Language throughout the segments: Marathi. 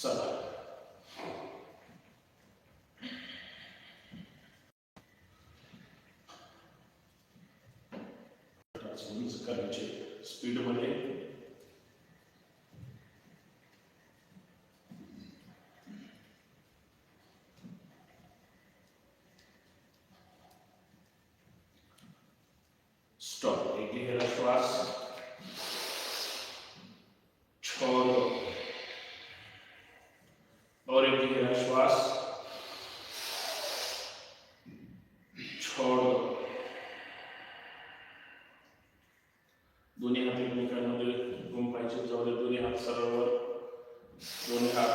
चला करायचे स्पीड मध्ये. स्टॉप. एक गहरा श्वास, छोड़ दो और एक गहरा श्वास, छोड़ दो. दोन्ही हात एकमेकांमध्ये गुंफायचे. जाऊ दे. दोन्ही हात सरळ वर, दोन्ही हात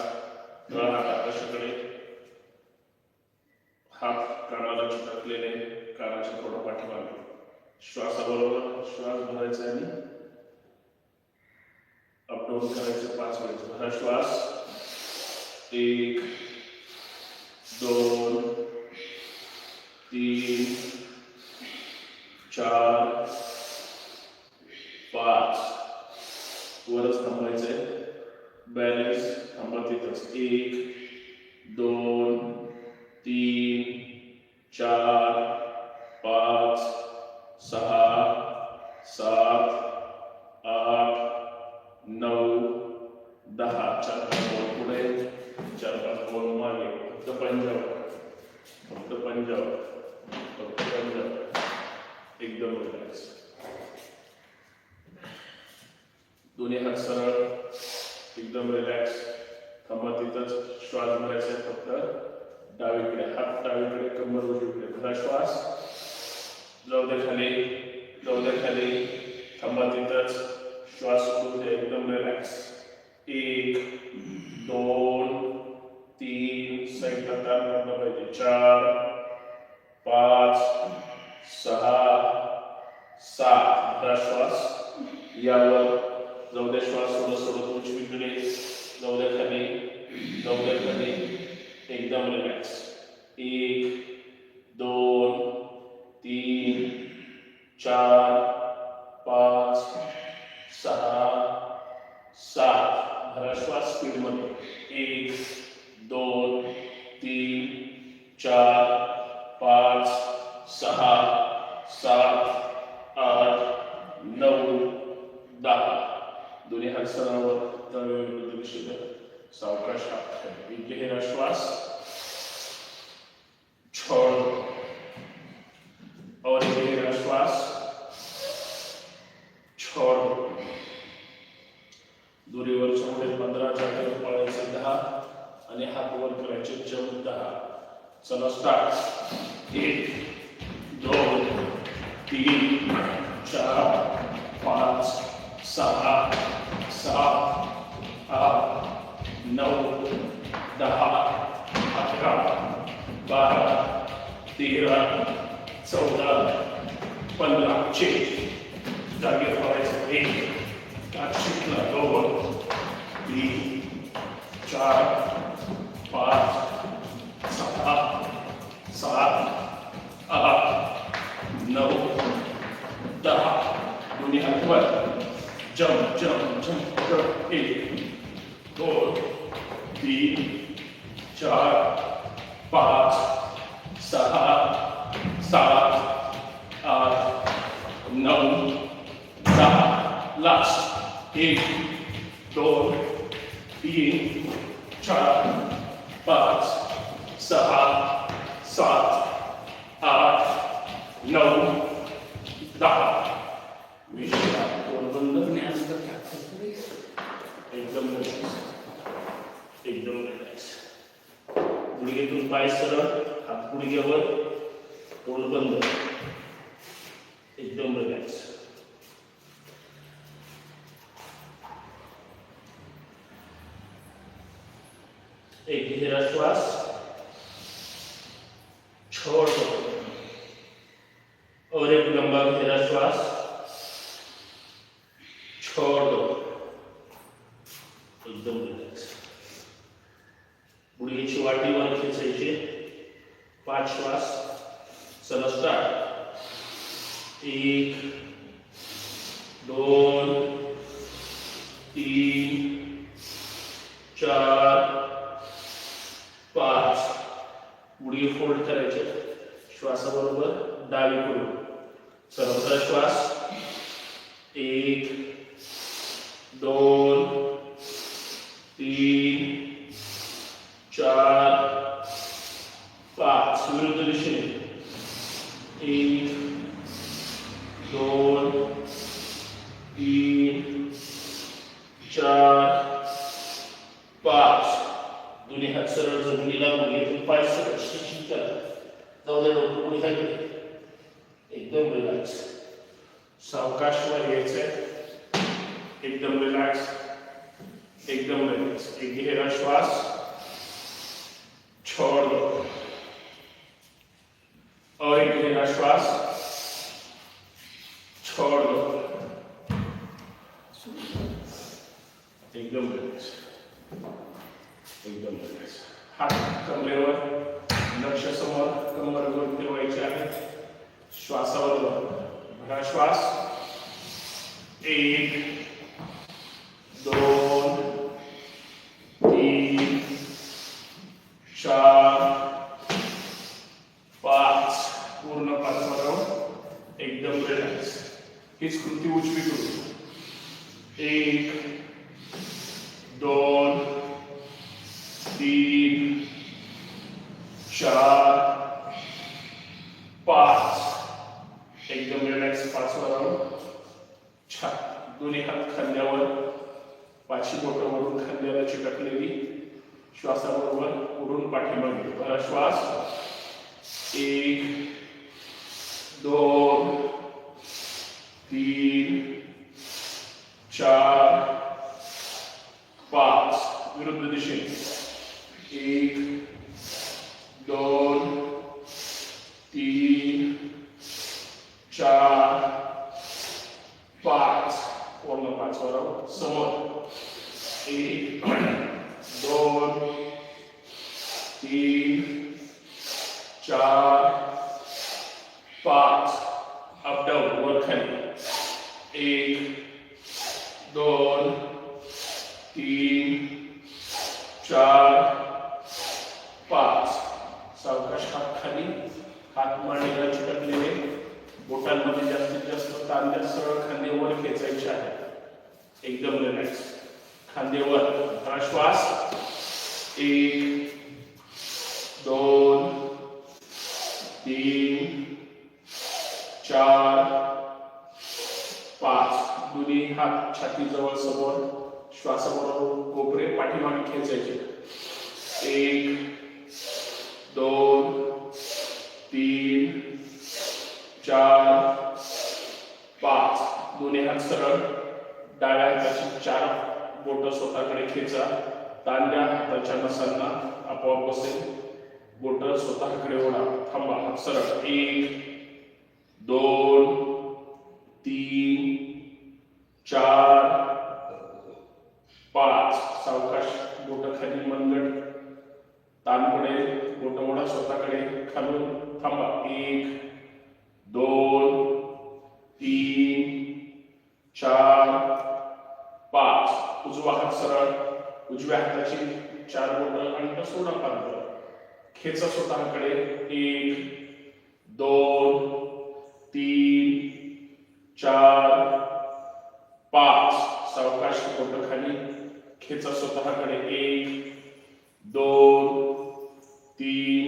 तळ हात आकाशाकडे, हात कानाला चिटकलेले, कानाच्या थोडा पाठीमागे. श्वासाबरोबर श्वास भरायचा आणि अपडाऊन करायचं 5 वेळेस. भरा श्वास. 1 2 3 4 5. वरच थांबायचंय. बॅलन्स थांबा तिथंच. 1 2 3 4 5 6 7 8 9 10. 4 पाऊल पुढे, 4 पाऊल मागे. फक्त पंजाब, फक्त पंजाब, फक्त पंजाब. एकदम रिलॅक्स. दोन्ही हात सरळ, एकदम रिलॅक्स. थांबा तिथंच. श्वास भरायचा फक्त डावीकडे. हात डावीकडे, कंबर उजवीकडे. भरा श्वास. जाऊ दे खाली, जाऊ दे खाली. थांबा तिथंच. श्वास सोडू दे. एकदम रिलॅक्स. 1 2 3 साईडला ताण पडला पाहिजे. 4 5 6 7. भरा श्वास. यावर जाऊ दे. श्वास सोडत सोडत उजवीकडे. जाऊ दे खाली, जाऊ दे खाली. एकदम रिलॅक्स. 1 2 3 4 5 6 7. भरा श्वास स्पीड मध्ये. 1 2 3 4 5 6 7 8 9 10. दोन्ही हात सरळवर, तळवे विरुद्ध दिशेला. सावकाश हात. एक गहरा श्वास, छोड़ दो और एक गहरा श्वास, छोड़ दो. दुरीवरच्या मध्ये 15, जागेवर पळायचे 10 आणि हात वर करायचे 14. चला स्टार्ट. 1 2 3 4 5 6 7 8 9 10 11 12 13 14 15. चेंज. जागेवर पळायचं. 1 शिकला. 2 3 4 5 6 7 8 9 10. दोन्ही हात वर. Jump jump jump jump. 1 2 3 4 5 6 7 8 9 10. Last. 1 2 3 4 5 6 7 8 9 10. विश्राम. बंद. एकदम रिलॅक्स, एकदम रिलॅक्स. गुडघेतून पाय सरळ, हात गुडघ्यावर, तोंड बंद. एकदम रिलॅक्स. एक गहरा श्वास, छोड़ दो और एक लंबा गहरा श्वास, छोड़ दो. एकदम रिलॅक्स. गुडघ्याची वाटी वर खेचायची. 5 श्वास. चला स्टार्ट. 1 2 3 4 गुडघे फोल्ड करायचे. श्वासाबरोबर डावीकडून सर्वत्र श्वास. 1 2 3 4 5. विरुद्ध दिशेने 1 2 3 4 5. दोन्ही हात सरळ जमिनीला गुडघे पाय सरळ स्ट्रेचिंग करा. जाऊ दे डोकं पुढे खाली. एकदम रिलॅक्स. सावकाश वर घ्यायचंय. एकदम रिलॅक्स. एकदम रिलॅक्स. एक गहरा श्वास. छोड़ दो. और एक गहरा श्वास. छोड़ दो. एकदम रिलॅक्स. एकदम रिलॅक्स. हात कमरेवर, लक्ष समोर, कमर वर फिरवायचे आहे. श्वासाबरोबर भरा श्वास. 1 2 3 4 5. पूर्ण 5 वर एकदम रिलॅक्स. हीच कृती उजवीकडून. 1 2 3 4 5. एकदम रिलॅक्स. 5 वर. छान. दोन्ही हात खांद्यावर, पाची बोटं वरून खांद्याला चिटकलेली. श्वासाबरोबर पुढून पाठीमागे भरा श्वास. 1 2 3 4 5. विरुद्ध दिशेने 1 2 3 4 5. पूर्ण 5 वर. समोर 1 2 3 4 5. अप डाऊन वर खाली. 1 2 3 4 5. सावकाश हात खाली. हात मांडीला चिटकलेले. बोटांमध्ये जास्तीत जास्त ताण द्या. सरळ खांदे वर खेचायचे आहे. एकदम रिलॅक्स. खांदे वर. भरा श्वास. 1 2 3 4 5. दोन्ही हात छाती जवळ समोर. श्वासाबरोबर कोपरे पाठीमागे खेचायचे. 1 2 3 4 5. दोन्ही हात सरळ. डाव्या हाताची 4 बोटं स्वतःकडे खेचा. ताण द्या. हाताच्या नसांना आपोआप बसेल. बोटं स्वतःकडे ओढा. थांबा. हात सरळ. 1 2 3 4 5. सावकाश. बोटं खाली. मनगट ताण पडेल. बोटं ओढा स्वतःकडे. खालून. थांबा. 1 2 3 4 5. उजवा हात सरळ. उजव्या हाताची 4 बोटं आणि सोडा पांघर. खेचा स्वतःकडे. 1 2 3 4 5. सावकाश. बोटं खाली. खेचा स्वतःकडे. 1 2 3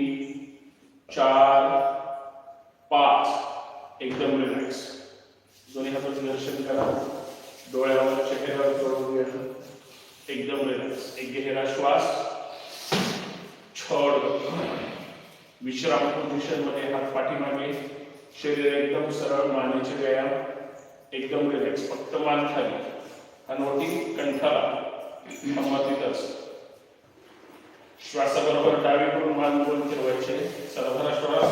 4 5. एकदम रिलॅक्स. दोन्ही हाताचं दर्शन करा. डोळ्यावर, चेहऱ्यावर चढवून घ्या. एकदम रिलॅक्स. एक गहरा श्वास. छोड़ दो. विश्राम पोझिशन मध्ये हात पाठीमागे. शरीर एकदम सरळ. मानेचे व्यायाम. एकदम रिलॅक्स. फक्त मान खाली. हनवटी कंठाला. तिथंच. श्वासाबरोबर डावीकडून मान वर फिरवायचे. सर्वधरा श्वास.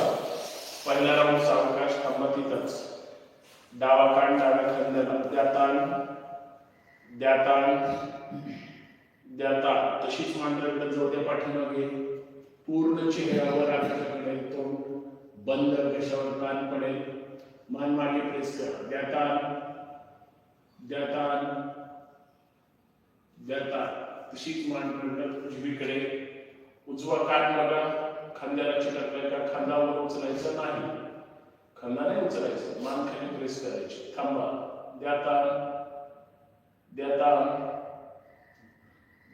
पहिला राऊंड सावकाश. थांबा तिथंच. डावा कान डाव्या खांद्याला. द्या ताण. द्या ताण. द्या ताण. तशीच मांडीकडे जाऊ द्या पाठीमागे. पूर्ण चेहऱ्यावर आकाशाकडे. तोंड बंद. घशावर ताण पडेल. मान मागे प्रेस करा. द्या ताण. द्या ताण. द्या ताण. तशीच मांडीकडे उजवीकडे. उजवा कान बघा. खांद्याला चिटकलंय का खांद्यावर उचलायचं नाही, खांदा नाही उचलायचं, मान खाली प्रेस करायची. थांबा. द्या ताण, द्या ताण,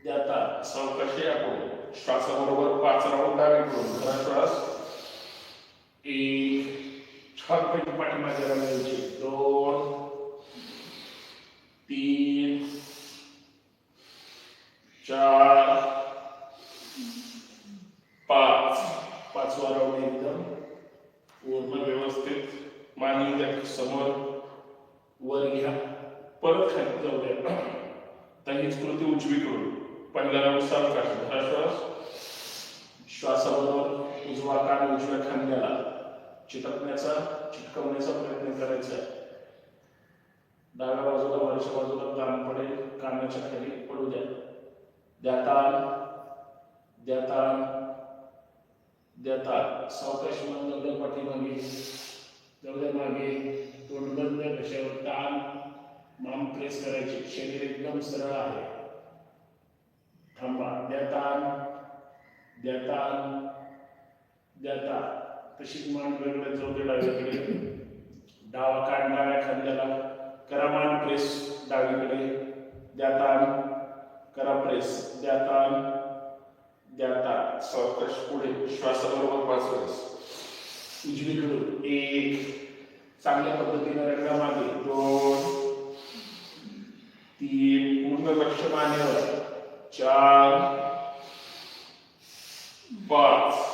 द्या ताण. सावकाशी आपण श्वासाबरोबर 5 राऊंड डावीकडून खरा श्वास. 1 छानपैकी पाठीमागे राहायची. 2 3 4 5. 5वा राऊंड एकदम पूर्ण व्यवस्थित मांडी द्या समोर, वर घ्या, परत खाली जाऊ द्या. हीच कृती उजवीकडून. पहिला राऊंड सावकाश धरा श्वास. श्वासाबरोबर उजवा कान उजव्या खांद्याला चिटकवण्याचा प्रयत्न करायचा आहे. डाव्या बाजूला वरच्या बाजूला ताण पडेल, कानाच्या खाली पडू द्या. द्या ताण, द्या ताण, द्या ताण. सावकाश मन जाऊ द्या पाठीमागे, जाऊ द्या मागे, तोंड बंद कशावर. ताण, मान प्रेस करायची. शरीर एकदम सरळ आहे. थांबा. द्या ताण, द्या ताण, द्या ताण. तशीच मान वेगळं जाऊ दे डावीकडे. डावा कान डाव्या खांद्याला करा, मान प्रेस डावीकडे. द्या ताण, करा प्रेस. द्या ताण, द्या ताण. सावकाश पुढे श्वासाबरोबर 5 वेळेस. उजवीकडून 1 चांगल्या पद्धतीने रंगा मागे. 2 3 पूर्ण लक्ष मानेवर. 4 5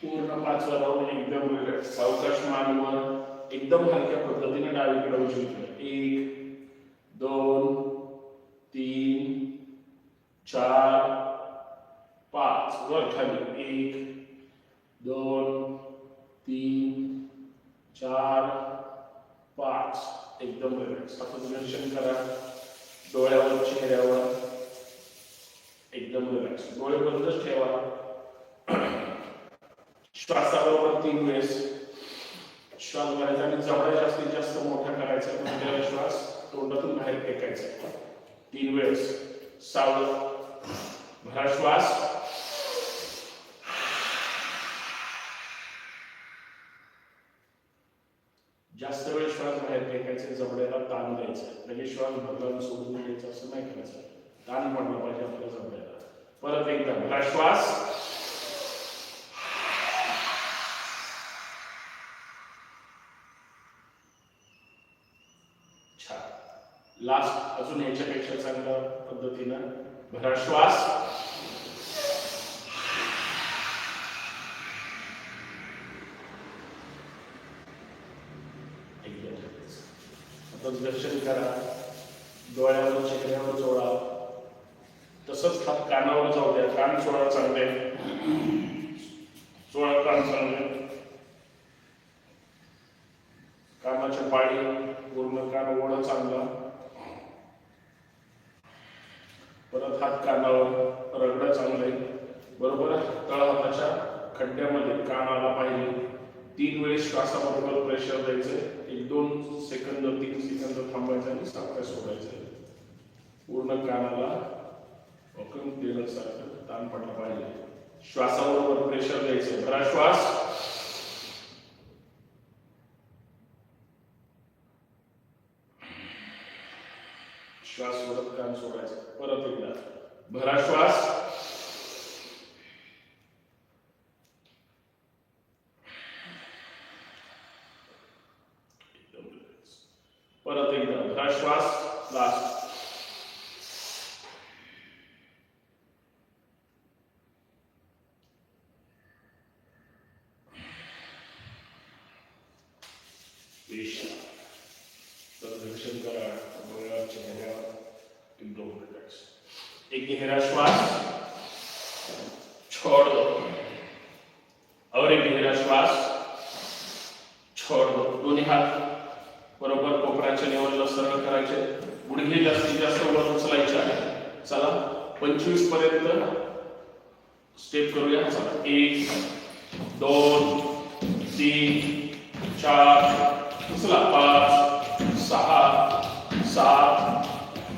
पूर्ण 5वा राऊंड एकदम रिलॅक्स. सावकाश मानवर एकदम हलक्या पद्धतीने डावीकडे उजवीकडे. 1 2 3 4 5 वर खाली. 1 2 3 4 5 एकदम रिलॅक्स. आपण निरीक्षण करा डोळ्यावर, चेहऱ्यावर एकदम रिलॅक्स. डोळे बंदच ठेवा. श्वासाबरोबर 3 वेळेस श्वास भरायचा आणि जबडा जास्तीत जास्त मोठा करायचा. म्हणजे श्वास तोंडातून बाहेर फेकायचा. 3 वेळेस सावध भरा श्वास. जास्त वेळ श्वास बाहेर फेकायचा, जबड्याला ताण द्यायचा. लगेच श्वास भरला सोडून द्यायचा असं नाही करायचं. ताण पडला पाहिजे आपल्या जबड्याला. परत एकदा भरा श्वास. लास्ट अजून याच्यापेक्षा चांगल्या पद्धतीनं भरा श्वास. आता दर्शन करा. डोळ्यावर, चेहऱ्यावर जोडा. तसंच हात कानावर जाऊ द्या. कान सोडा चांगले, सोडा कान चांगले. कानाच्या पाळी पूर्ण कान ओढा चांगला. परत हात कानावर रगडा चांगले. बरोबर तळ हाताच्या खड्ड्यामध्ये कान आला पाहिजे. 3 वेळेस श्वासाबरोबर प्रेशर द्यायचं. 1-2 सेकंद 3 सेकंद थांबायचं आणि सावकाश सोडायचं. पूर्ण कानाला वक्रम देण्यासारखं ताण पडला पाहिजे. श्वासाबरोबर प्रेशर द्यायचं. भरा श्वास. श्वास सोडत कान सोडायचं. परत एकदा भरा श्वास. परत एकदा भरा श्वास. लास्ट. दर्शन करा डोळ्यावर, चेहऱ्यावर एकदम रिलॅक्स. एक गहरा श्वास छोड़ दो और एक गहरा श्वास छोड़ दो. दोन्ही हात बरोबर कोपऱ्याच्या लेवलला सरळ करायचे. गुडघे जास्तीत जास्त वर उचलायचे आहे. चला 25 पर्यंत स्टेप करूया. चला 1 2 3 4 उचला. 5 6 7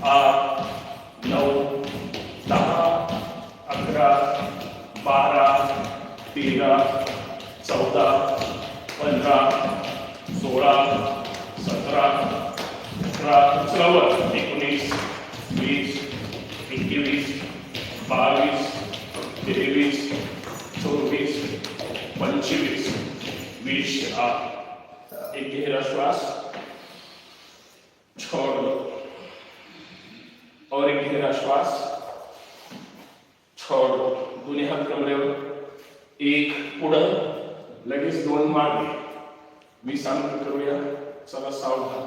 8 9 10 11 12 13, 14, 15, 16, 17, 18, 19, 20, 21, 22, 23, 24, 25, 20. एक गहरा श्वास छोड़ दो और एक गहरा श्वास छोड़ दो. दोन्ही हात कमरेवर. एक पुढं लगेच दोन मागे. मी सांगतो करूया. चला सावधान.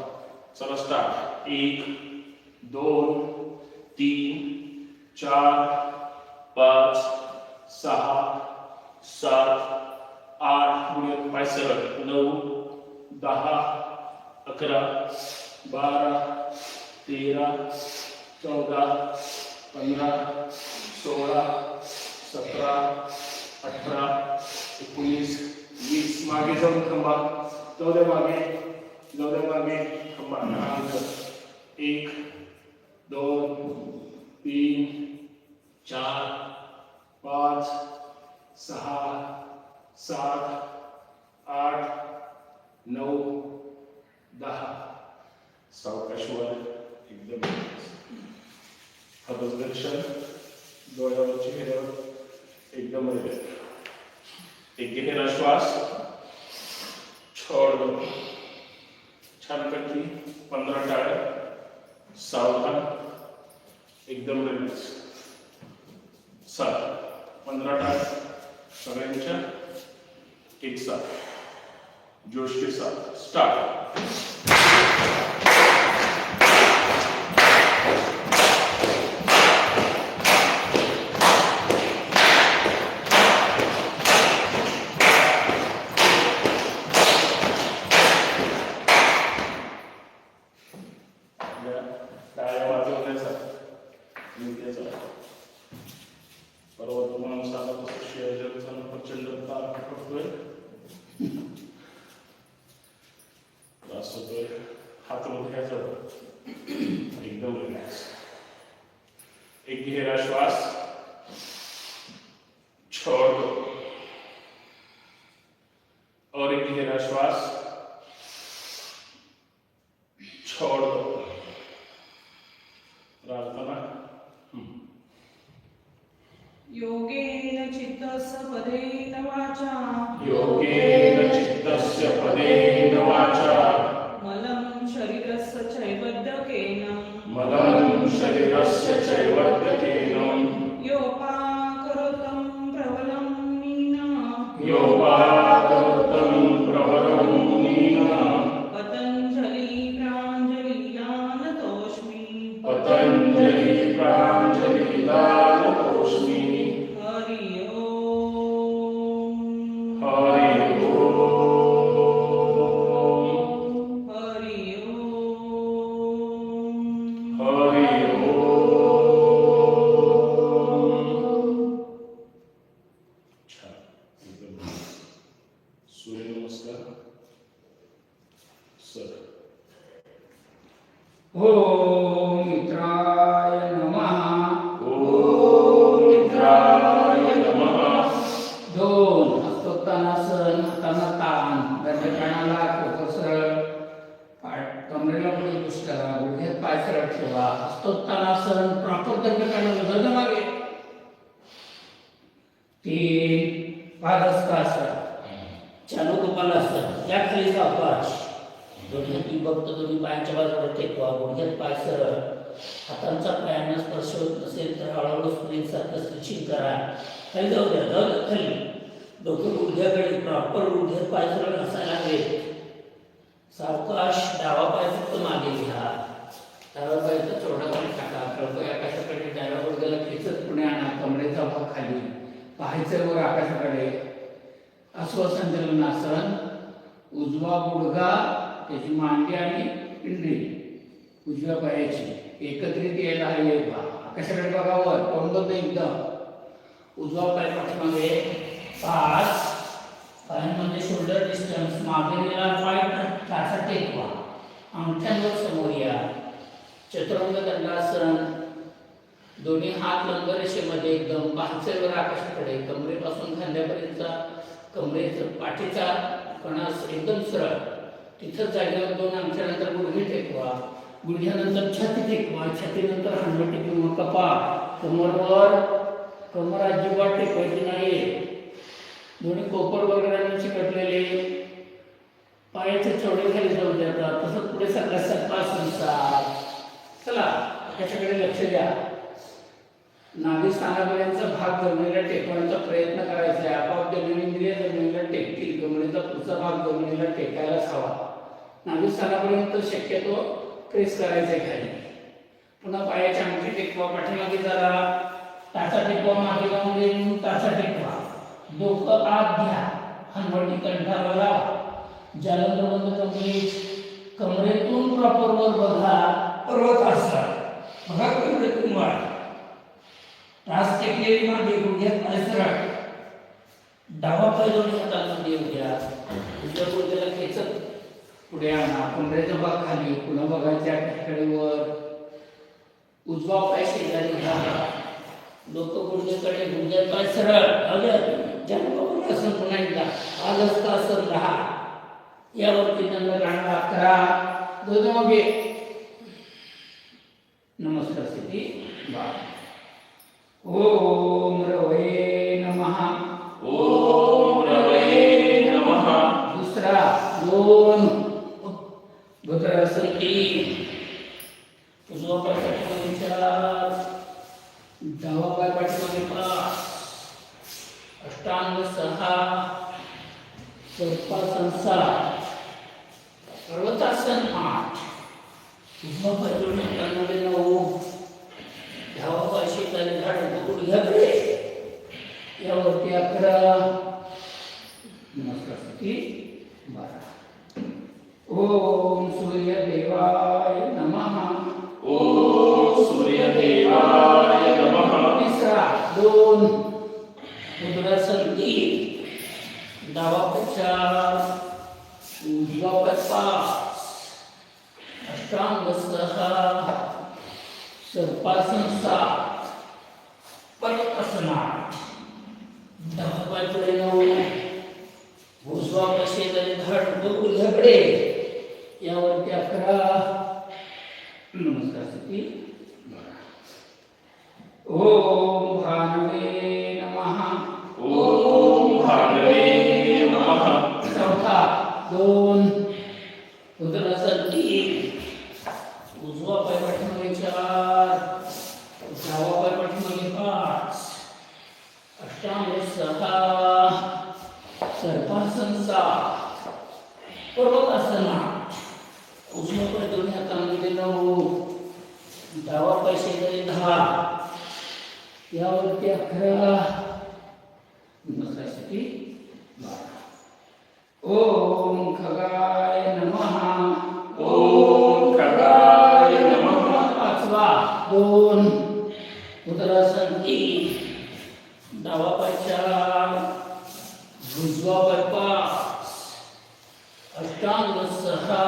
चला स्टार्ट. 1 2 3 4 5 6 7 8 गुणिले पाय सरळ. 9 10 11 12 13 14 15 16 17 18 19 20. मागे जाऊन थांबा. जाऊ दे मागे. थांबा. 1 2 3 4 5 6 7 8 9 10. सावकाशवर एकदम हातदर्शन डोळ्यावर चेहऱ्यावर एकदम रिलॅक्स. एक गहरा श्वास छोड़ दो. छानपैकी 15 टाळ्या. सावधान एकदम रिलॅक्स. 7 15 टाळ्या सगळ्यांच्या एक साथ जोश के साथ. स्टार्ट. टाळ्या वाजवण्याचा पर्वतमान साधा शेजारचा प्रचंड तार पकडतोय. त्रास होतोय. हात मध्ये घ्यायचा. एकदम रिलॅक्स. एक गहरा श्वास छोड़ दो और एक गहरा श्वास छोड़ दो. प्रार्थना. योगेन चित्तस्य पदेन वाचा. योगेन चित्तस्य पदेन वाचा. मलं शरीरस्य चैवद्यकेन. मलं शरीरस्य चैवद्यकेन. योपाकरोतं प्रबलं मीना. योपाकरोतं प्रबलं मीना. पतञ्जलि प्राञ्जलिदानतोऽस्मि. पतञ्जलि प्राञ्जलिदानतोऽस्मि. हरि ओम. हरि ओम. हरि ओम. हरि ओम. छान. एकदम सूर्यनमस्कार. सर. ओम मित्राय नमः. ओम मित्राय नमः. 2 हस्तोत्तानासन. हातांना ताण. दंडकानाला डोकं सरळ. कमरेला पुढे पुश करा. गुडघ्यात पाय सरळ ठेवा. हस्तोत्तानासन. प्रॉपर दंडकानाला वजन मागे. 3 पादहस्तासन. चालू कपालासन. या खाली सावकाश. दोन्ही हाती बघतो. दोन्ही पायांच्या बाजूला टेकवा. गुडघ्यात पाय सरळ. हातांचा पायांना स्पर्श होत नसेल तर हळूहळू स्प्रिंगसारखं स्ट्रेचिंग करा. खाली जाऊ द्या. खाली. डोकं गुडघ्याकडे. प्रॉपर गुडघ्यात पाय सरळ घासायला लागले. सावकाश. डावा पाय फक्त मागे घ्या. डावा पायाचा चोरडा खाली टाका. कळपाय आकाशाकडे. डाव्या गुडघ्याला खेचत पुढे आणा. कमरेचा भाग खाली. पाहायचं वर आकाशाकडे. अश्वसंचलनासन. उजवा गुडघा त्याची मांडी आणि पिंडी उजव्या पायाची एकत्रित यायला हवी. आकाशाकडे बघावं. तोंड एकदम. उजवा पाय पाठीमागे. 5 पायांमध्ये शोल्डर डिस्टन्स. मागे गेला पाय टाचा टेकवा. अंगठ्यांवर समोर या. चतुरंग दंडासन. दोन्ही हात लंब रेषेमध्ये एकदम पाचेवर आकाशाकडे, कमरेपासून खांद्यापर्यंतचा कमरेचा पाठीचा कणा एकदम सरळ. तिथं जागेवर 2 अंगठ्यानंतर गुडघे टेकवा, गुडघ्यानंतर छाती टेकवा, छातीनंतर हनुवटी किंवा कपाळ. कमरवर कमर अजिबात टेकवायची नाही. दोन्ही कोपर वगैरे चिकटलेले, पायाचे चवडे खाली जाऊ देतात. तसंच पुढे सगळ्या सर्पासन. चला त्याच्याकडे लक्ष द्या. नाभी स्थानापर्यंतचा भाग जमिनीला टेकवण्याचा प्रयत्न करायचा आहे. आपोआप जमिनींद्रिय जमिनीला टेकतील. कमरेचा पुढचा भाग जमिनीला टेकायलाच हवा. नाभी स्थानापर्यंत शक्यतो प्रेस करायचे खाली. पुन्हा पायाच्या अंगठी टेकवा, पाठीमागे जरा टाचा टेकवा, मागे जाऊन येऊन टाचा टेकवा. डोकं आत घ्या, हनुवटी कंठाला लावा. जालंधर बंद कमरेतून प्रॉपर वर बघा. पर्वतासन बघा, कमरेतून वाढ. टाच टेकलेली मागे, गुडघ्यात पाय सरळ. डावा पाय दोन्ही हातांमध्ये येऊ द्या. उजव्या गुडघ्याला खेचत पुढे आणा. कमरेचा भाग खाली, पुन्हा बघायच्या कडेवर. उजवा पाय शेजारी घ्या. डोकं गुडघ्याकडे, गुडघ्यात पाय सरळ. जन्मपदासन पुन्हा एकदा आलस्तासन 10. यावरती दंडकांडा करा. दोन मागे नमस्कार स्थिती 12. ओम रवये नमः. ओम रवये नमः. दुसरा 2. भद्रासन 3. उजवा पाय पाठीमागे 4. डावा पाय पाठीमागे 5. अष्टांग 6. सर्पासन 7. पर्वतासन 8. उजवा पाय जोडून 9. डावा पाय शेताने झाड गुडघ्याकडे. यावरती 11. नमस्कार स्थिती 12. ओम सूर्यदेवाय नमः. ओम सूर्यदेवाय नमः. तिसरा 2. उदरासन 3. डावा पाय 4. उजवा पाय 5. अष्टांग 6. सर्पासन 7. पर्वतासन 8. डावा पाय पुढे 9. उजवा पाय शेजारी धड गुडघ्याकडे. यावरती 11. नमस्कार स्थिती 12. ओम भानवे नमः. ओम भानवे नमः. चौथा 2. उदरासन 3. उजवा पाय पाठीमागे 4. डावा पाय पाठीमागे 5. अष्टांग 6. सर्पासन 7. पर्वतासन 8. उजवा पाय दोन्ही हातांमध्ये 9. डावा पाय शेजारी 10. यावरती 11. नमस्कार स्थिती 12. ओम खगाय नमः. ओम खगाय नमः. पाचवा 2. उदरासन 3. डावा पाय 4. उजवा पाय 5. अष्टांग 6.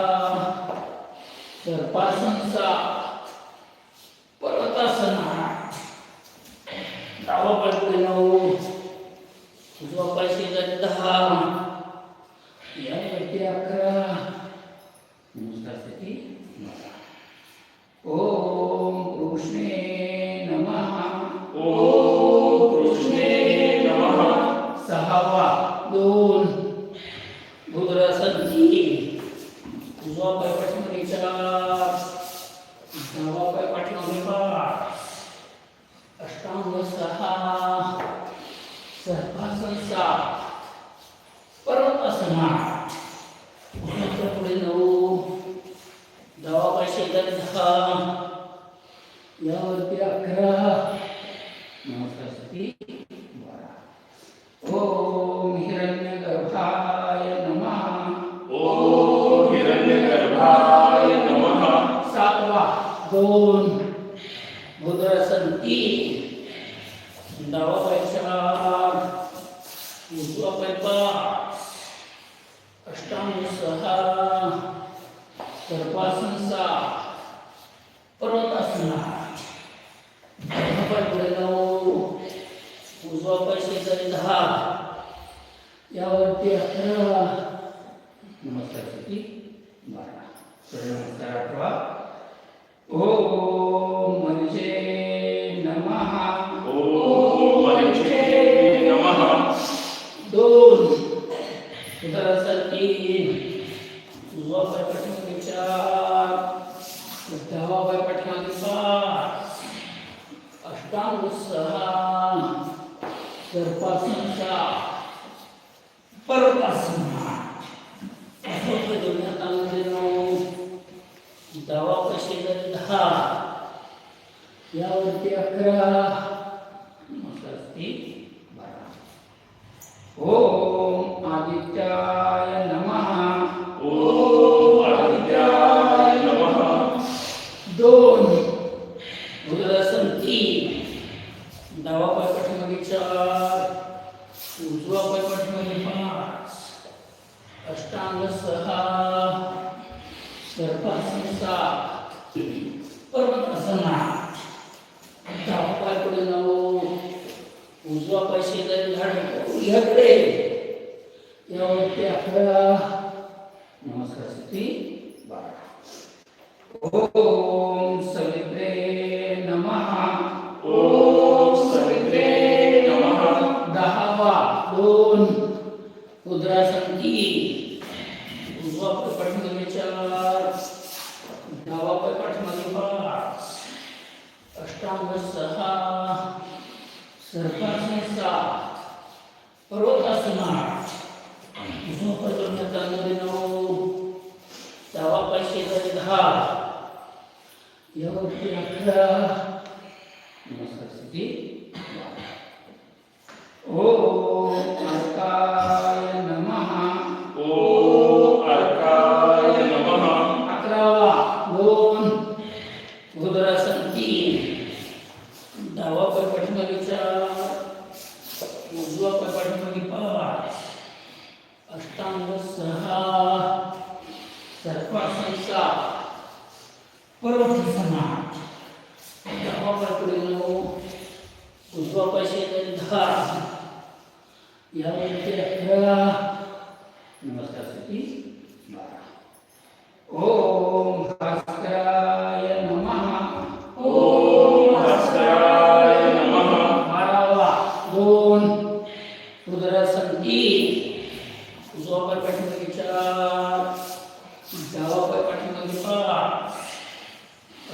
सर्पासन 7. पर्वतासन 8. डावा पाय पुढे 9. उजवा पाय शेजारी 10. यावरती 11. नमस्कार स्थिती 12. ओम कृष्णे नमः. ओम कृष्णे नमः. 6वा 2. उदरासन 3. उजवा पाय पाठीमागे 4. डावा पाय पाठीमागे 5. अष्टांग 6. सर्पासन 7. पर्वतासन 8. उजव्या पुढे 9. डावा पाय शेजारी 10. यावरती 11. नमस्कार स्थिती 12. ओम हिरण्यगर्भाय नमः. ओम हिरण्यगर्भाय नमः. 7वा 2. उदरासन 3. डावा पाय 4. उजवा पाय 5. अष्टांग 6. सर्पासन 7. पर्वतासन 8. उजवा पाय शेजारी 10, यावरती 11, नमस्कार स्थिती 12, सूर्यनमस्कार 8वा. ओम म्हणजे नमः. ओम म्हणजे नमः. 2 उदरासन 3, उजवा पाय पाठीमागे 4, डावा पाय पाठीमागे 5, अष्टांग 6, सर्पासन 7, पर्वतासन 8, दोन्ही हातांमध्ये 9, डावा पाय शेजारी 10, यावरती 11, नमस्कार स्थिती 12. ओम आदित्याय नमः. ओम आदित्याय नमः. 2 उदरासन 3, डावा पाय पाठीमागे 4, उजवा पाय पाठीमागे 5, अष्टांग 6, सर्पासन 7, पर्वतासन 8, डावा पाय पुढे 9, उजवा पाय शेजारी घाडे, यावरती 11, नमस्कार स्थिती 12. ओम सवित्रे नमः. ओम सवित्रे नमः. 10वा 2 उदरासन 3, उजवा पाय पाठीमागे 4, डावा पाय पाठीमागे 5, अष्टांग 6, सर्पासन 7, पर्वतासन 8, उजवा पाय दोन्ही हातांमध्ये 9, डावा पाय शेजारी 10, यावरती 11, नमस्कार स्थिती 12. ओम अर्काय नमः. ओम अर्काय नमः. 11वा 2 उदरासन 3, डावा पाय पाठीमागे 4, उजवा पाय पाठीमागे 5, अष्टांग 6, सर्पासन 7, पर्वतासन 8, डावा पाय पुढे 9, उजवा पाय शेजारी 10, यावरती 11, नमस्कार स्थिती 12. ओम भास्कराय नमः. ओम भास्कराय नमः. 12वा 2 उदरासन 3, उजवा पाय पाठीमागे 4, डावा पाय पाठीमागे 5,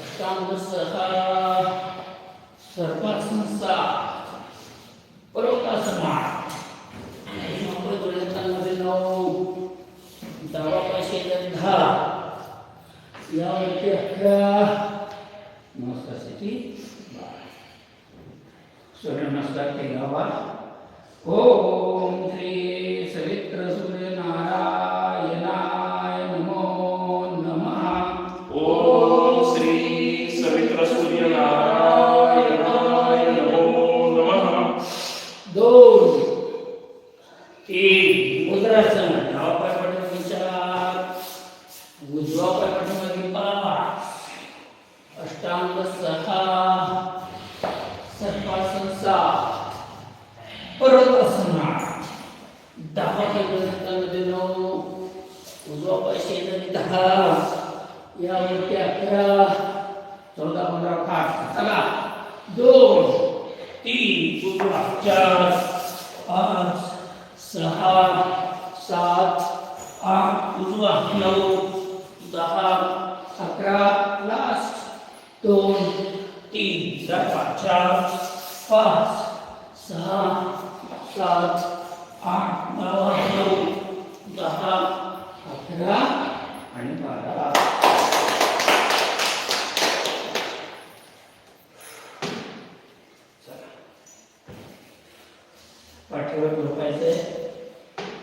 अष्टांग 6, सर्पासन 7, पर्वतासन 8, दोन्ही हातांमध्ये 9, डावा पाय शेजारी 10, यावरती 11, नमस्कार स्थिती 12. सूर्यनमस्कार 13वा. ओम श्री सवित्र सूर्य नारायणाय नमो नमः. ओम श्री सवित्र सूर्य नारायणाय नमो नमः. 2 3 उदरासन, डावा पाय पाठीमागे 4, उजवा पाय पाठीमागे 5, अष्टांग 6, सर्पासन 7, पर्वतासन 8, डावा पाय दोन्ही हातांमध्ये 9, उजवा पाय शेजारी 10, यावरती 11, 14 15 फास्ट. चला 2 3 उजवा 4 5 6 7 8 उजवा 9 10 11 लास्ट 2 3 4 5 6 7 8 9 10 11 आणि 12. पाठीवर झोपायचंय,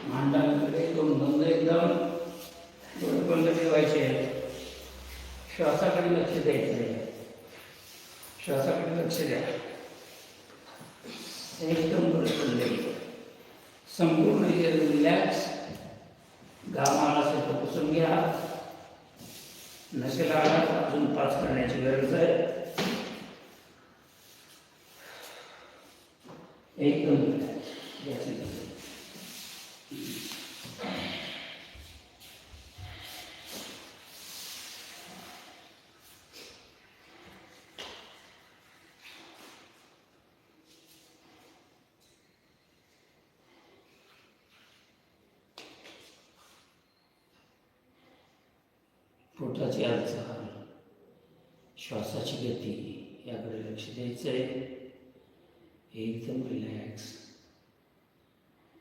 मांडांकडे 2 बंद एकदम डोळे बंद ठेवायचे, श्वासाकडे लक्ष द्यायचंय, श्वासाकडे लक्ष द्या, एकदम डोळे बंद, संपूर्ण रिलॅक्स. घामाला असेल पुसून घ्या, नसेल आला अजून 5 करण्याची गरज आहे. एकदम रिलॅक्स. याची गरज. पोटाची हालचाल, श्वासाची गती याकडे लक्ष द्यायचं आहे. एकदम रिलॅक्स.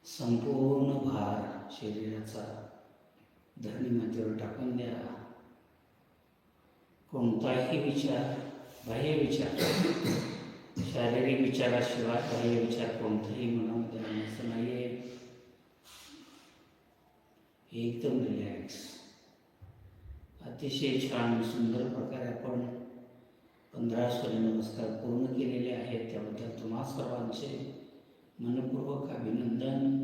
संपूर्ण भार शरीराचा धरणी मातेवर टाकून द्या. कोणताही विचार, बाह्य विचार, शारीरिक विचाराशिवाय बाह्य विचार कोणताही मनामध्ये आणायचं नाही आहे. एकदम रिलॅक्स. अतिशय छान सुंदर प्रकारे आपण 15 सूर्यनमस्कार पूर्ण केलेले आहेत. त्याबद्दल तुम्हा सर्वांचे मनपूर्वक अभिनंदन.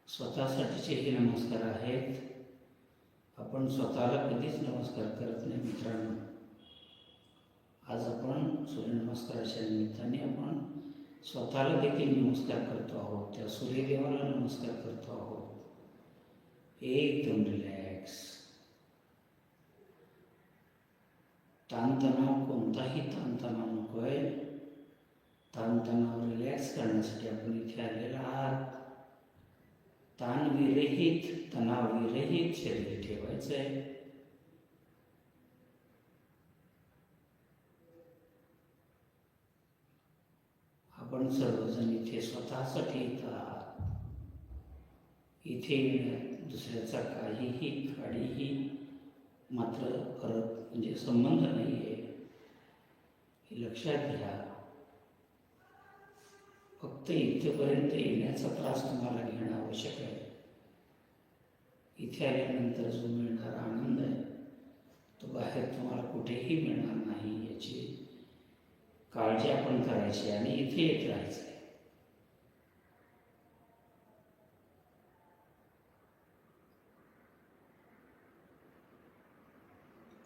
स्वतःसाठीचे हे नमस्कार आहेत. आपण स्वतःला कधीच नमस्कार करत नाही मित्रांनो. आज आपण सूर्यनमस्काराच्या निमित्ताने आपण स्वतःला देखील नमस्कार करतो आहोत. त्या सूर्यदेवाला नमस्कार करतो आहोत. एकदम रिलॅक्स. ताणतणाव, कोणताही ताणतणाव नको आहे. ताणतणाव रिलॅक्स करण्यासाठी आपण इथे आलेला आहात. ताणविरहित, तणावविरहित शरीर ठेवायचं आहे. आपण सर्वजण इथे स्वतःसाठी येतात. इथे येण्यात दुसऱ्याचा काहीही मात्र फरक म्हणजे संबंध नाही आहे, हे लक्षात घ्या. फक्त इथेपर्यंत येण्याचा त्रास तुम्हाला घेणं आवश्यक आहे. इथे आल्यानंतर जो मिळणारा आनंद आहे तो बाहेर तुम्हाला कुठेही मिळणार नाही, याची काळजी आपण करायची आणि इथे येत राहायचं आहे.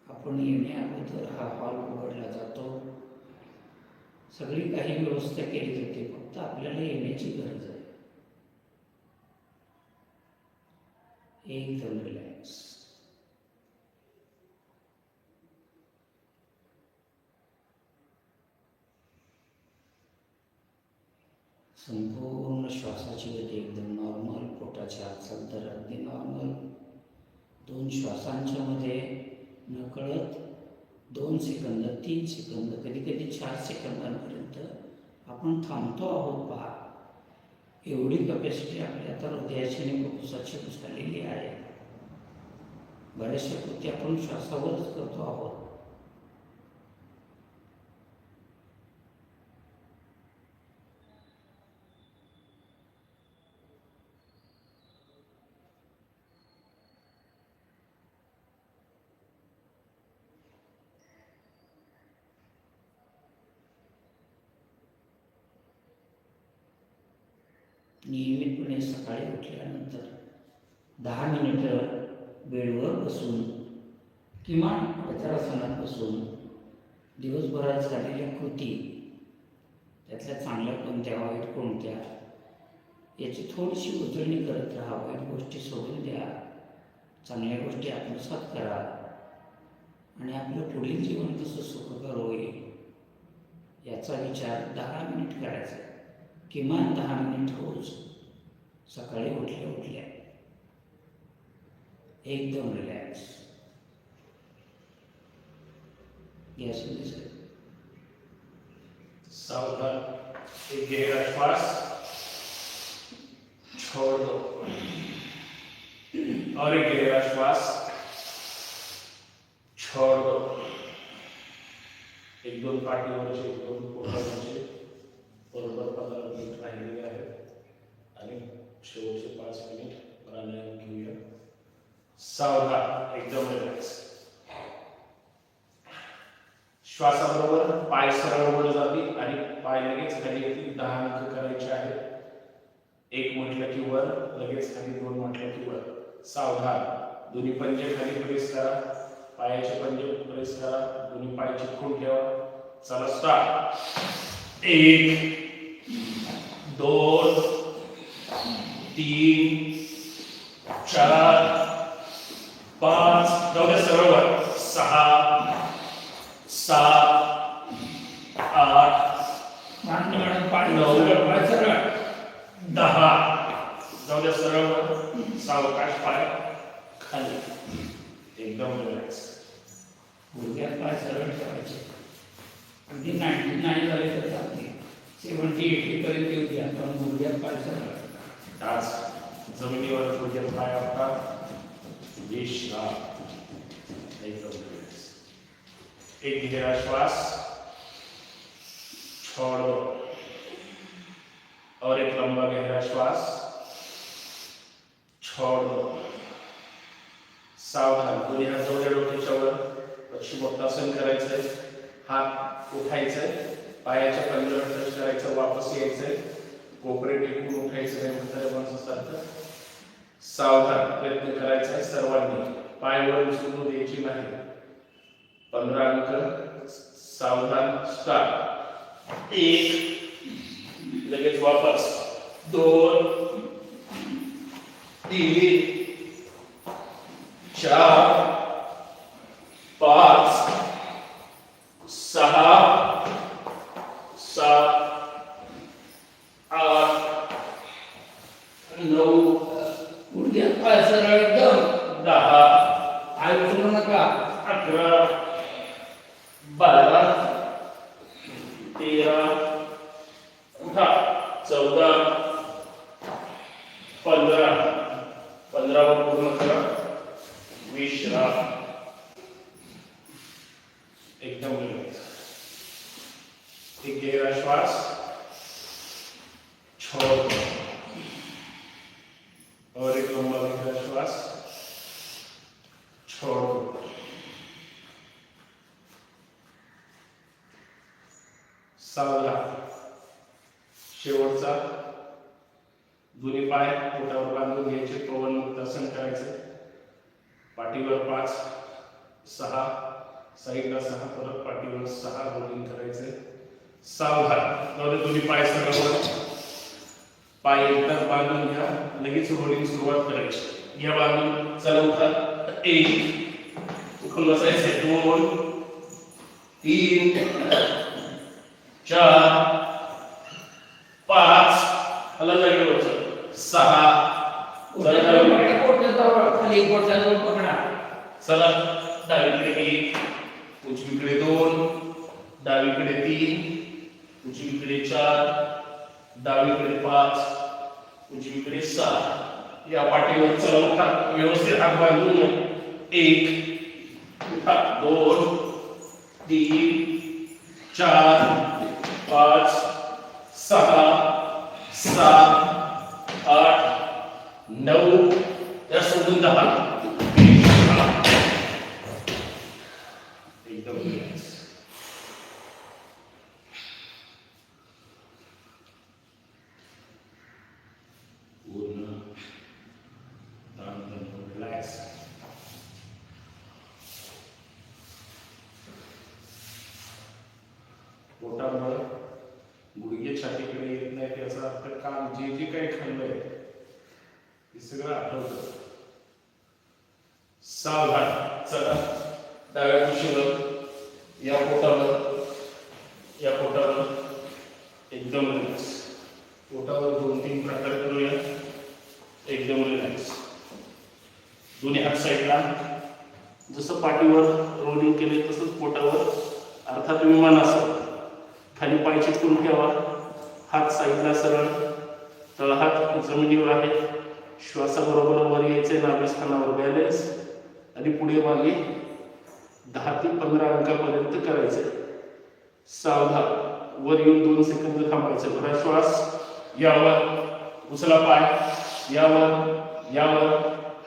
आपण येण्याअगोदर हा हॉल उघडला जातो. सगळी काही व्यवस्था केली जाते. फक्त आपल्याला येण्याची गरज आहे. एकदम रिलॅक्स. संपूर्ण श्वासाची गती एकदम नॉर्मल. पोटाची हालचाल तर अगदी नॉर्मल. 2 श्वासांच्या मध्ये नकळत 2 सेकंद, 3 सेकंद, कधी कधी 4 सेकंदांपर्यंत आपण थांबतो आहोत. पहा, एवढी कपॅसिटी आपल्या आता हृदयाची आणि फुफ्फुसाची झालेली आहे. बऱ्याचशा कृती आपण श्वासावरच करतो आहोत. नियमितपणे सकाळी उठल्यानंतर 10 मिनिटं बेडवर बसून किमान वज्रासनात बसून दिवसभरात झालेल्या कृती, त्यातल्या चांगल्या कोणत्या, वाईट कोणत्या, याची थोडीशी उजळणी करत राहा. वाईट गोष्टी सोडून द्या, चांगल्या गोष्टी आत्मसात करा आणि आपलं पुढील जीवन कसं सुखकर होईल याचा विचार 10 मिनिट करायचा. किमान 10 मिनिट रोज सकाळी उठल्या उठल्या. एकदम रिलॅक्स. सावधान. एक गहरा श्वास छोड़ दो और एक गहरा श्वास छोड़ दो. 1-2 पाठीवरचे, 1-2 पोटावरचे बरोबर 15 मिनिट राहिलेले आहेत आणि शेवटचे 5 मिनिट प्राणायाम घेऊया. सावधान. एकदम रिलॅक्स. श्वासाबरोबर पाय सरळ वर जातील आणि पाय लगेच खाली येतील. 10 अंक करायचे आहेत. 1 म्हटलं की वर, लगेच खाली 2 म्हटलं की वर. सावधान. दोन्ही पंजे खाली प्रेस करा. पायाचे पंजे प्रेस करा. दोन्ही पाय चिटकून ठेवा. चला स्टार्ट. 1 2 3 4 5 जाऊ दे सरळ वर 6 7 8 मान्य मॅडम पाणी नऊ. सरळ सरळ 10 जाऊ दे सरळ वर सावकाश पाय खाली एकदम रिलॅक्स गुडघ्यात पाय सरळ ठेवायचे अगदी 99 झाले तर चालते 70-80 पर्यंत येऊ द्या पण गुडघ्यात पाय सरळ टाच जमिनीवर गुडघ्यात पाय आपला विश्राम एकदम रिलॅक्स एक गहरा श्वास छोड़ो और एक लंबा गहरा श्वास छोड़ दो सावधान दोन्ही हात जोडले डोक्याच्या वर पश्चिमोत्तासन करायचंय हात उठायचंय पायाच्या पंजावर टच करायचं वापस यायचंय कोपरे टेकून उठायचं नाही म्हाताऱ्या माणसासारखं सावधान प्रयत्न करायचा आहे सर्वांनी पाय वर उचलून द्यायची नाही 15 अंक सावधान स्टार्ट 1 लगेच वापस 2 3 4 5 6 7 8 9 गुडघ्यात पाय सरळ एकदम 10 पाय उचलू नका 11 12 13 उठा 14 15 वर पूर्ण करा विश्राम एकदम रिलॅक्स एक गहरा श्वास छोड़ दो और एक लंबा गहरा श्वास छोड़ दो सावधान शेवटचा दोन्ही पाय पोटावर बांधून घ्यायचे पवन मुक्तासन करायचे पाठीवर 5 6 साईडला 6 परत पाठीवर 6 रोलिंग करायचे सावधान दोन्ही पाय सरळ पाय एकदाच बांधून घ्या लगेच रोलिंग सुरुवात करायची घ्या बांधून चला उठा 1 उठून बसायचे 2 3 4 5 हलत लागेल 6 खाली पोटाजवळ पकडा चला डावीकडे 1 उजवीकडे 2 डावीकडे 3 उजवीकडे 4 डावीकडे 5 उजवीकडे 6 या पाठीवर चला उठा व्यवस्थित हात बांधून 1 उठा 2 3 4 5 6 7 8 9 या सोडून 10 एकदम रिलॅक्स पूर्ण रिलॅक्स पोटावर गुडघे छातीकडे येत नाही त्याचा अर्थ काम जे जे काही खाल्लंय ते सगळं आठवतं सावधान चला डाव्या कुशीवर या पोटावर एकदम रिलॅक्स पोटावर 2-3 प्रकार करूया एकदम रिलॅक्स दोन्ही हात साईडला जसं पाठीवर रोलिंग केले तसंच पोटावर अर्थात विमानासह खाली पाय चिटकून ठेवा हात साईडला सरळ तळहात जमिनीवर आहे श्वासाबरोबर वर यायचे नाभिस्थानावर बॅलन्स आणि पुढे मागे 10 ते 15 अंकापर्यंत करायचे सावधान वर येऊन 2 सेकंद थांबायचं भरा श्वास यावर उचला पाय यावर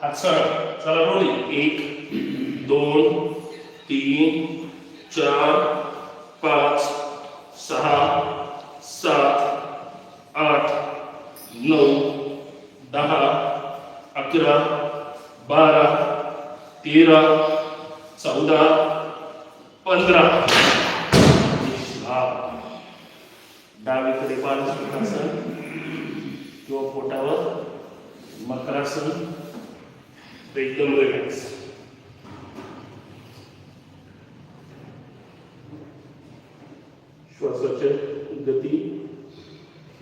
हात सरळ चला रोलिंग 1 2 3 4 5 6 7 8 9 10 11 12 13 14 15 डावीकडे बालसुखासन किंवा पोटावर मकरासन एकदम रिलॅक्स. श्वासाच्या गती,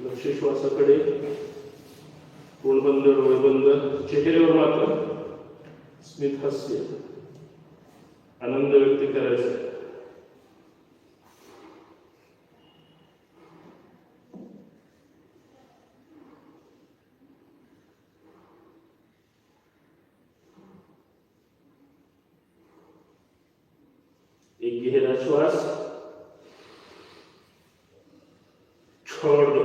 लक्ष श्वासाकडे, तोंड बंद, डोळे बंद, चेहऱ्यावर मात्र स्मित हास्य, आनंद व्यक्त करायचा. एक गहरा श्वास छोड़ दो.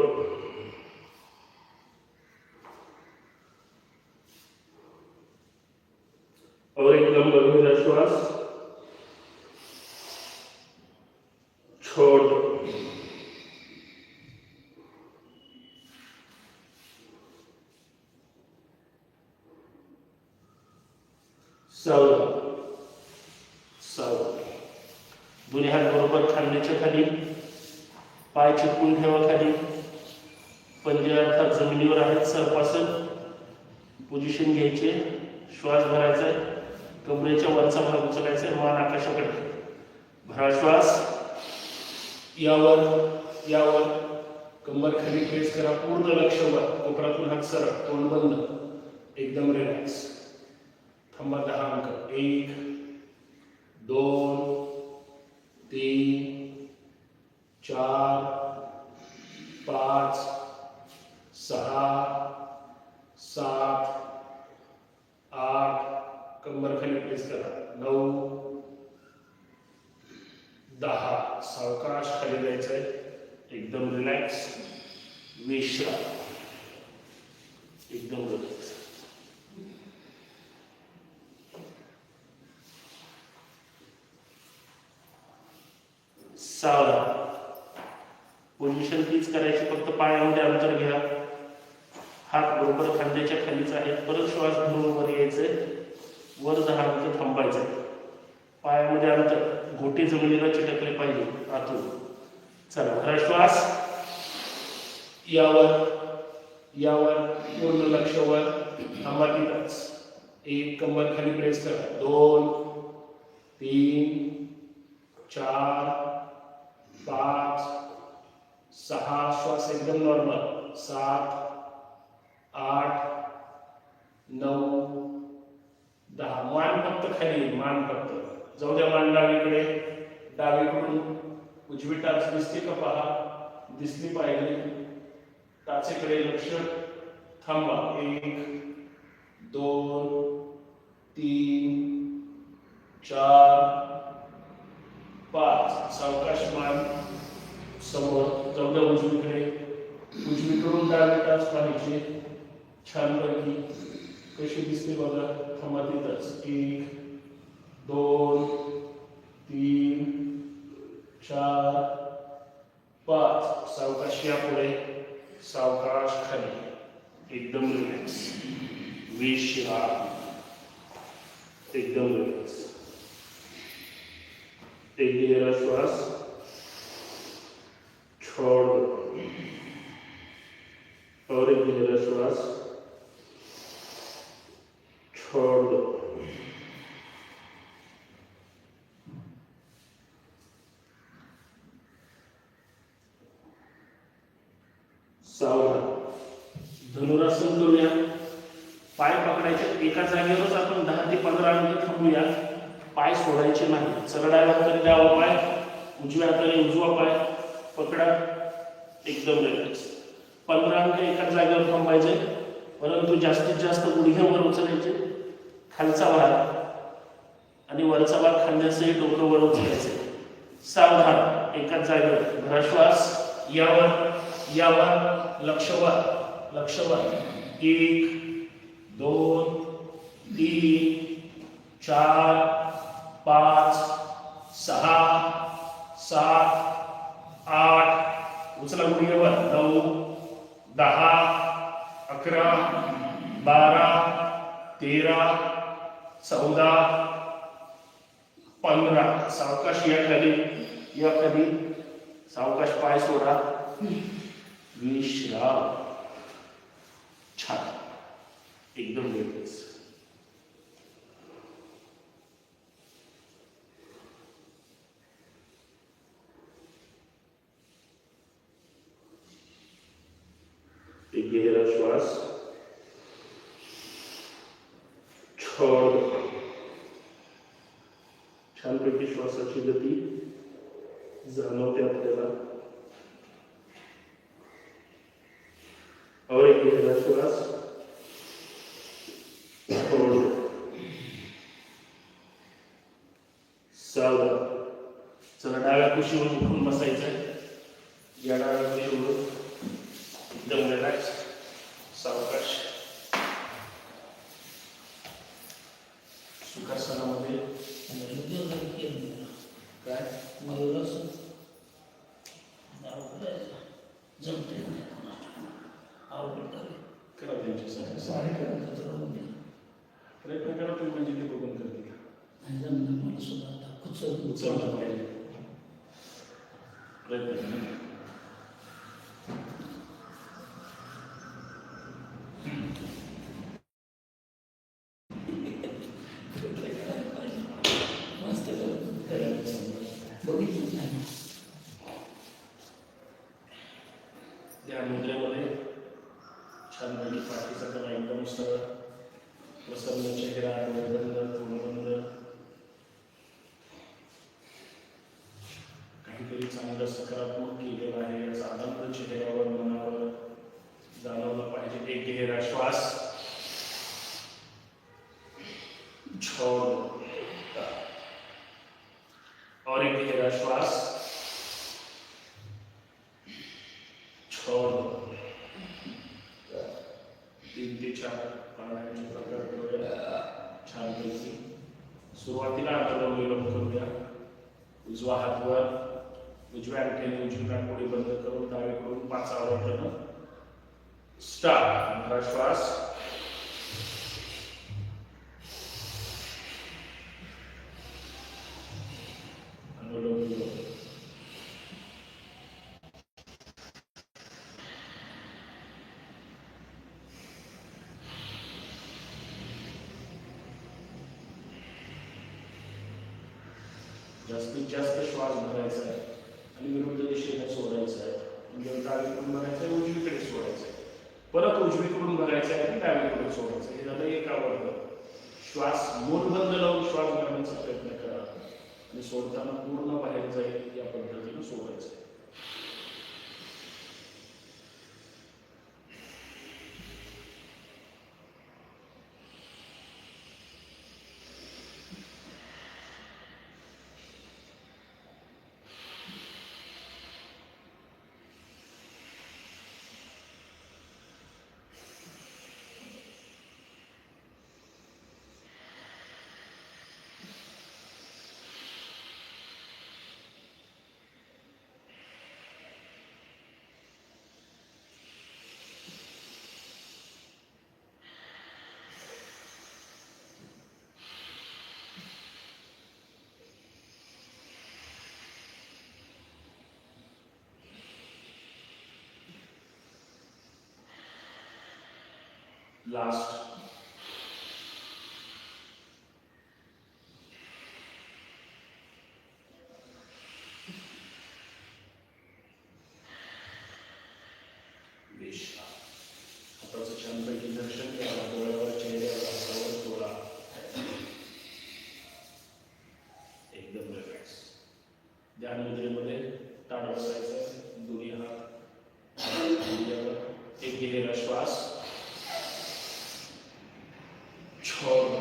और एक लंबा गहरा श्वास छोड़ दो. सावधान सावधान. दोन्ही हात बरोबर खांद्याच्या खाली, पाय चिपकून ठेवा खाली, पंजे अर्थात जमिनीवर आहेत. सर्पासन पोझिशन घ्यायचे, श्वास भरायचा, कमरेच्या वरचा भाग उचलायचा, मान आकाशाकडे, भरा श्वास. यावर यावर कंबर खाली प्रेस करा, पूर्ण लक्ष वर, कोपरातून हात सरळ, तोंड बंद, एकदम रिलॅक्स. थांबा 10 अंक. 1 2 3 4 5 6 7 8. कंबर खाली प्रेस करा. 9 10. सावकाश खाली जायचंय, एकदम रिलॅक्स. विश्राम, एकदम रिलॅक्स. सावधान. पोझिशन तीच करायची, फक्त पायामध्ये अंतर घ्या. हात बरोबर खांद्याच्या खालीच आहेत. परत श्वास घेऊन वर यायचंय, वर 10 अंक थांबायचंय. पायामध्ये अंतर, घोटे जमिनीला चिटकले पाहिजे आतून. चला, भरा श्वास. यावर यावर पूर्ण लक्ष वर, थांबा तिथंच. 1 कंबर खाली प्रेस करा. 2 3 4 5 6. श्वास एकदम नॉर्मल. 7 8 9 10. मान फक्त खाली, मान फक्त जाऊ द्या. मान डावीकडे, डावीकडून उजवी टाच दिसते का पहा, दिसली पाहिजे. टाचेकडे लक्ष. थांबा. 1 2 3 4 5. सावकाश मान समोर, जाऊ द्या उजवीकडे, उजवीकडून डावी टाच पाहिजे. छानपैकी कशी दिसते बघा. थांबा तिथंच. 1 2 3 4 5. सावकाश या पुढे, सावकाश खाली, एकदम रिलॅक्स. विश्राम, एकदम रिलॅक्स. एक गहरा श्वास छोड़ दो. और एक गहरा श्वास छोड़ दो. सावधान. धनुरासन करूया. पाय पकडायचे, एका जागेवरच आपण 10 ते 15 मिनिट थांबूया. पाय सोडायचे नाही. सरळ हाताने डावा पाय, उजव्या हाताने उजवा पाय पकडा, एकदम रिलॅक्स. 15 अंक एका जागेवर थांबायचे, परंतु जास्तीत जास्त गुडघ्यावर उचलायचे, खालचा भाग आणि वरचा भाग खांद्यासही डोकं वर उचलायचे. सावधान, एकाच जागेवर. भरा श्वास. यावर यावर लक्ष वर, लक्ष वर. 1 2 3 4 5 6 7 8. उचला गुडघ्यावर. 9 10 11 12 13 14 15. सावकाश या खाली, सावकाश पाय सोडा. विश्राम, एकदम वेगळीच. एक गहरा श्वास छोड़. छानपैकी श्वासाची गती जाणवते आपल्याला. और एक गहरा श्वास छोड़. सावधान. चला डाव्या कुशीवर उठून बसायचंय. या डाव्या कुशीवर एकदम रिलॅक्स, सावकाश. सुखासनामध्ये काय करा त्यांच्यासाठी प्रयत्न करा तुम्ही, म्हणजे ते बघून करतील. उचललं पाहिजे प्रयत्न करा. त्या मुद्रेमध्ये छानपैकी पाठीचा कला एकदम सरळ, प्रसन्न चेहरा, डोळे बंद, तोंड बंद. काहीतरी चांगलं सकारात्मक केलेलं आहे याचा आनंद चेहऱ्यावर, मनावर जाणवला पाहिजे. एक गहरा श्वास छोड़. और एक गहरा श्वास छोड़. 3 ते 4 प्राणायामचे प्रकार करूया छानपैकी. सुरुवातीला अनुलोम विलोम करूया. उजवा हात वर, उजव्या अंगठ्याने उजवी कानपुडी बंद करून डावीकडून 5 आवर्तनं. स्टार्ट. श्वास अनुलोम विलोम. जास्तीत जास्त श्वास भरायचा आहे आणि विरुद्ध दिशेने सोडायचा आहे. म्हणजे डावीकडून भरायचं आहे, उजवीकडे सोडायचं आहे. परत उजवीकडून भरायचं आहे आणि डावीकडून सोडायचं आहे. हे झालं एक आवडतं. श्वास मूळ बंद लावून श्वास भरण्याचा प्रयत्न करा आणि सोडताना पूर्ण बाहेर जाईल या पद्धतीने सोडायचं आहे. लास्ट. हाताचं छानपैकी दर्शन करा. डोळ्यावर, चेहऱ्यावर, हातावर सोडा. एकदम रिलॅक्स. ध्यान मुद्रेमध्ये ताड बसायचं. दोन्ही हात हृदयावर. एक गहरा श्वास छोड़.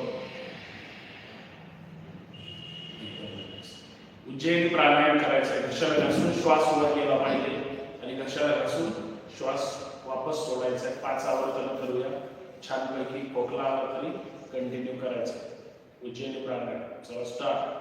उज्जैन प्राणायाम करायचा आहे. घशाला घासून श्वास वर गेला पाहिजे आणि घशाला घासून श्वास वापस सोडायचा आहे. 5 आवर्तनं करूया छानपैकी. खोकला आला तरी कंटिन्यू करायचं आहे. उज्जैन प्राणायाम. चला स्टार्ट.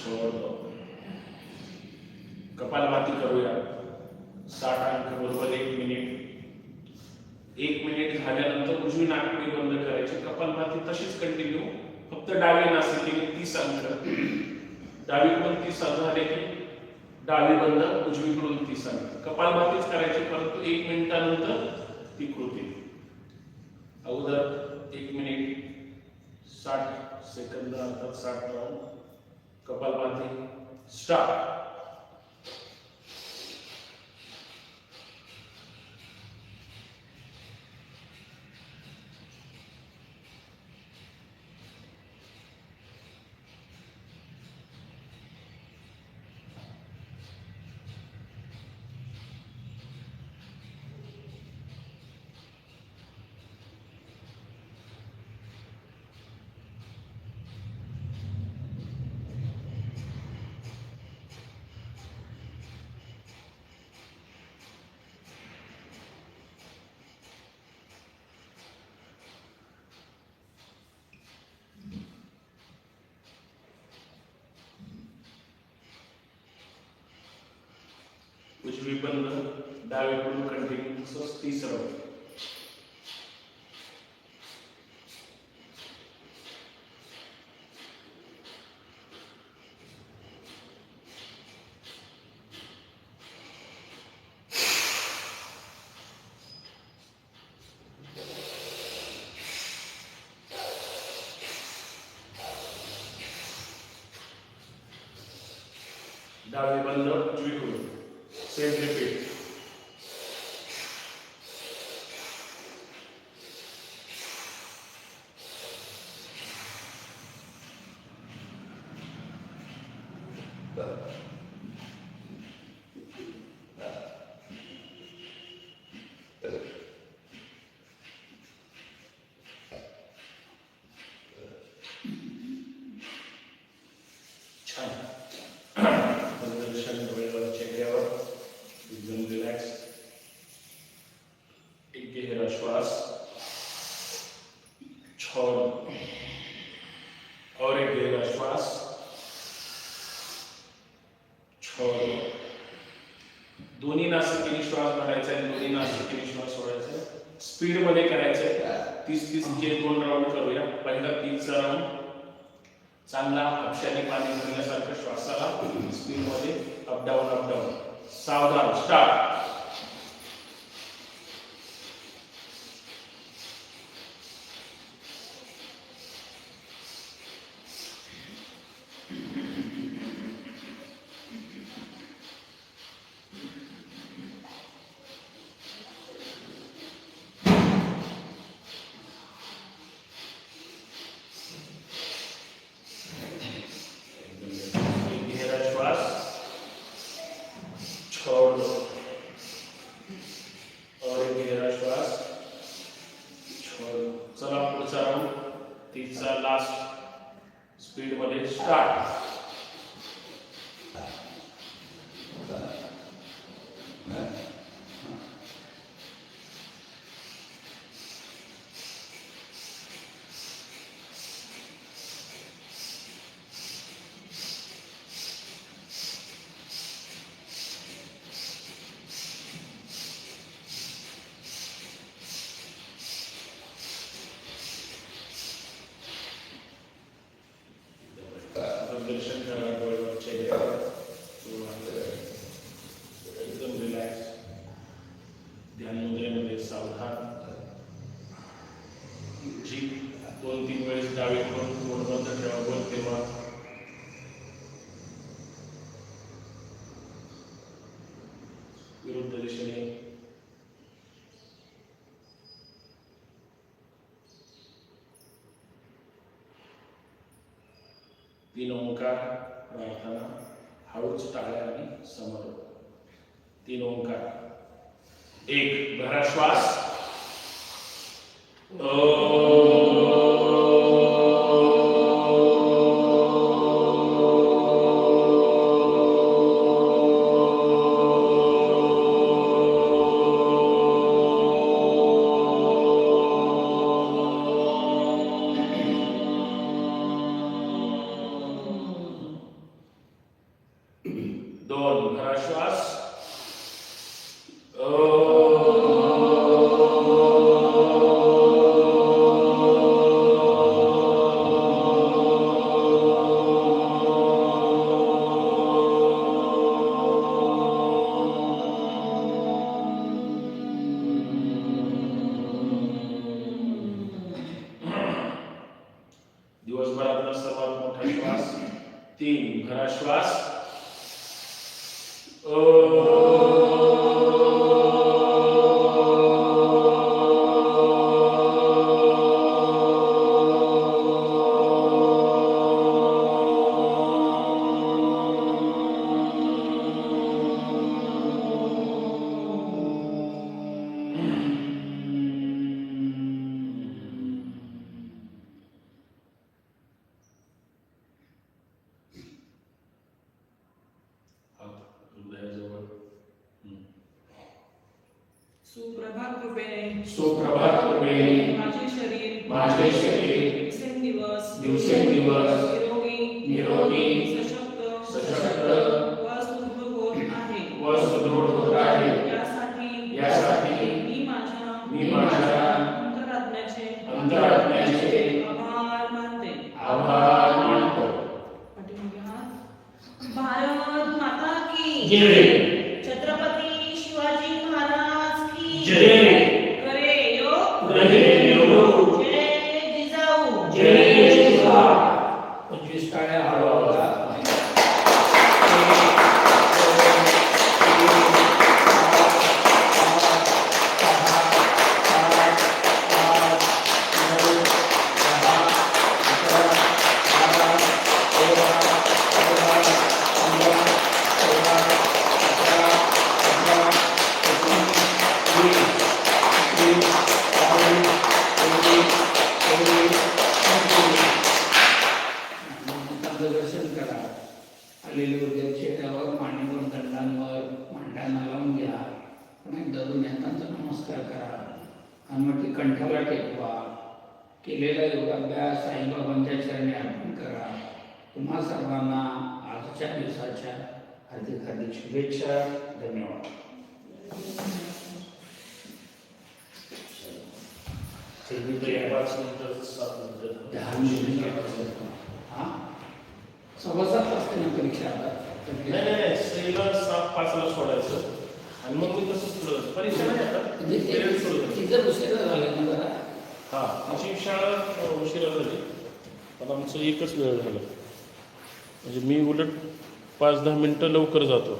छोड़ दो. कपालभाती करूया. 60 अंक बरोबर 1 मिनिट. 1 मिनिट झाल्यानंतर उजवी नाकपुडी बंद करायची. कपालभाती तशीच कंटिन्यू, फक्त डावी नासिकेने 30 अंक. डावीकडून 30 झाले की डावी बंद, उजवीकडून 30 अंक. कपालभातीच करायची, परंतु 1 मिनिटानंतर ती कृती. अगोदर 1 मिनिट 60 सेकंद अर्थात 60 राऊंड. कपालभाती स्टार्ट. उजवी बंद, डावीकडून कंटिन्यू 30 राऊंड. डावी बंद, उजवीकडून सेम रिपीट. छान. प्रदर्शन डोळ्यावर, चेहऱ्यावर एकदम रिलॅक्स. एक गहरा श्वास छोड़ और एक गहरा श्वास छोड़. दोन्ही नासिकेने श्वास भरायचा आहे, दोन्ही नासिकेने श्वास सोडायचा आहे. स्पीड मध्ये करायचं आहे. 30 चे 2 राऊंड करूया. पहिला 30चा राऊंड चांगला हापशाने पाणी भरण्यासारखं श्वासाला स्पीड मध्ये अप डाऊन अप डाऊन. सावधान. स्टार्ट. छोड़ दो और एक गहरा श्वास छोड़ दो. चला पुढचा राऊंड 30चा लास्ट स्पीड मध्ये स्टार्ट. दर्शन करा डोळ्यावर, चेहऱ्यावर. एकदम रिलॅक्स. ध्यान मुद्रेमध्ये सावधान. जी 2-3 वेळेस डावीकडून तोंड बंद ठेवा, बोल तेव्हा. विरुद्ध दिशेने. तीन ओंकार प्रार्थना, हळूच टाळ्या आणि समारोप. 3 ओंकार. 1 भरा श्वास. 2 भरा श्वास. दिवसभरातला सर्वात मोठा श्वास. 3 भरा श्वास. हृदयाजवळ. सुप्रभात कृपेने सुप्रभात कृपेने माझे शरीर दिवसेंदिवस निरोगी सशक्त व सुदृढ होत आहे. यासाठी मी माझ्या अंतरात्म्याचे आभार मानतो. पाठीमागे हात. भारत माता की जय. छत्रपती शिवाजी महाराज की जय. करे योग जय जिजाऊ जय जिजाऊ. 25 टाळ्या हळूहळू. दर्शन करा. आलेले उद्या चेहऱ्यावर मानेवर दंडांवर मांड्यांना लावून घ्या. पण एकदा दोन हातांचा नमस्कार करा. हनुमती कंठाला टेकवा. केलेला योगाभ्यास साईबाबांच्या चरणी अर्पण करा. तुम्हा सर्वांना आजच्या दिवसाच्या हार्दिक हार्दिक शुभेच्छा. धन्यवाद. ते 5 मिनिटं 7 मिनिटं 10 मिनिटं. हा 7:15 वाजता ना परीक्षा आता. नाही सईला 7:05 सोडायचं आणि मग मी तसंच पुढं परीक्षा नाही आता period सुरू झाली. तिथं उशिरा झालं ना जरा. हा आमची शाळा उशिरा झाली. आता आमचं एकच वेळ झाला. म्हणजे मी उलट 5-10 मिनिटं लवकर जातो.